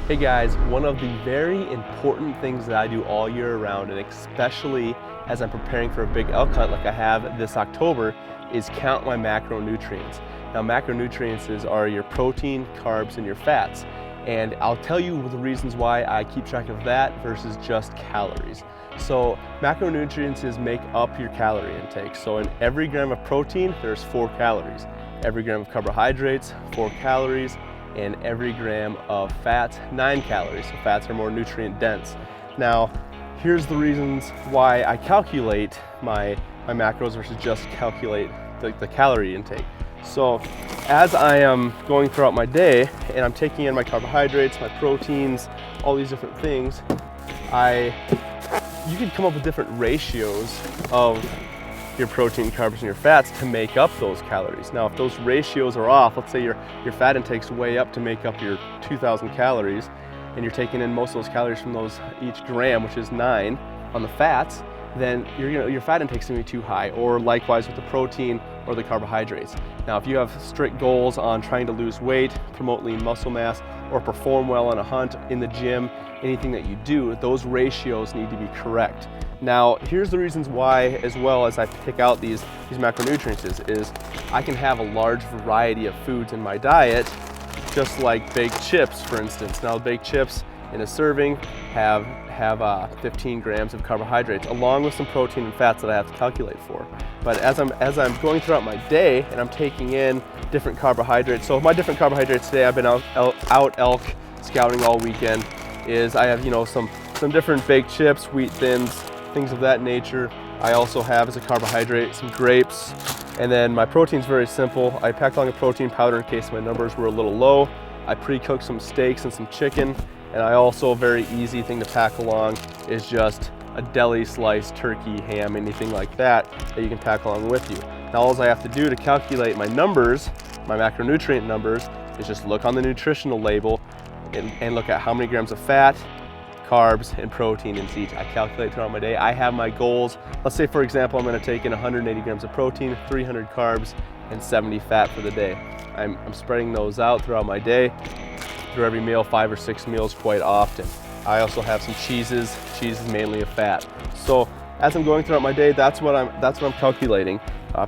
Hey guys, one of the very important things that I do all year round, and especially as I'm preparing for a big elk hunt like I have this October, is count my macronutrients. Now macronutrients are your protein, carbs, and your fats. And I'll tell you the reasons why I keep track of that versus just calories. So macronutrients make up your calorie intake. So in every gram of protein, there's 4 calories. Every gram of carbohydrates, 4 calories. And every gram of fats, 9 calories. So fats are more nutrient dense. Now, here's the reasons why I calculate my macros versus just calculate the calorie intake. So as I am going throughout my day and I'm taking in my carbohydrates, my proteins, all these different things, you can come up with different ratios of your protein, carbs, and your fats to make up those calories. Now, if those ratios are off, let's say your fat intake's way up to make up your 2,000 calories, and you're taking in most of those calories from those each gram, which is 9 on the fats, then your fat intake's gonna be too high, or likewise with the protein or the carbohydrates. Now, if you have strict goals on trying to lose weight, promote lean muscle mass, or perform well on a hunt, in the gym, anything that you do, those ratios need to be correct. Now, here's the reasons why, as well as I pick out these macronutrients, is I can have a large variety of foods in my diet, just like baked chips, for instance. Now, baked chips in a serving have 15 grams of carbohydrates, along with some protein and fats that I have to calculate for. But as I'm going throughout my day and I'm taking in different carbohydrates, so my different carbohydrates today, I've been out elk scouting all weekend, is I have some different baked chips, wheat thins, things of that nature. I also have as a carbohydrate some grapes, and then my protein's very simple. I packed along a protein powder in case my numbers were a little low. I pre-cooked some steaks and some chicken, and I also, a very easy thing to pack along is just a deli sliced turkey, ham, anything like that you can pack along with you. Now all I have to do to calculate my numbers, my macronutrient numbers, is just look on the nutritional label and look at how many grams of fat, carbs, and protein in each. I calculate throughout my day. I have my goals. Let's say, for example, I'm going to take in 180 grams of protein, 300 carbs, and 70 fat for the day. I'm spreading those out throughout my day, through every meal, 5 or 6 meals quite often. I also have some cheeses. Cheese is mainly a fat. So as I'm going throughout my day, that's what I'm calculating.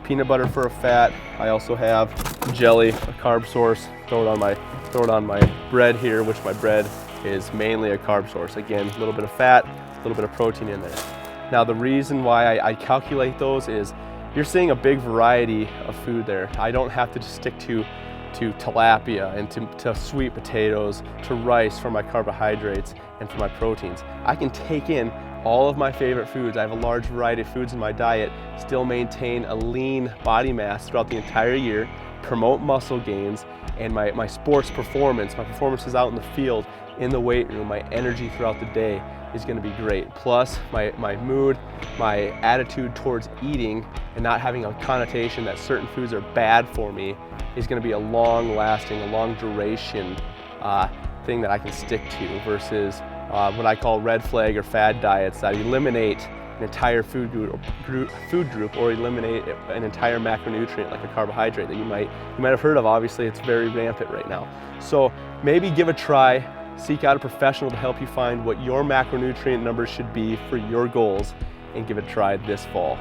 Peanut butter for a fat. I also have jelly, a carb source. Throw it on my bread here, which my bread is mainly a carb source. Again, a little bit of fat, a little bit of protein in there. Now the reason why I calculate those is you're seeing a big variety of food there. I don't have to just stick to tilapia and to sweet potatoes, to rice for my carbohydrates and for my proteins. I can take in all of my favorite foods. I have a large variety of foods in my diet, still maintain a lean body mass throughout the entire year, promote muscle gains, and my sports performance, my performances out in the field, in the weight room, my energy throughout the day is going to be great. Plus my mood, my attitude towards eating and not having a connotation that certain foods are bad for me is going to be a long lasting, a long duration thing that I can stick to versus what I call red flag or fad diets that eliminate an entire food group or eliminate an entire macronutrient like a carbohydrate that you might have heard of. Obviously, it's very rampant right now. So maybe give a try. Seek out a professional to help you find what your macronutrient numbers should be for your goals, and give it a try this fall.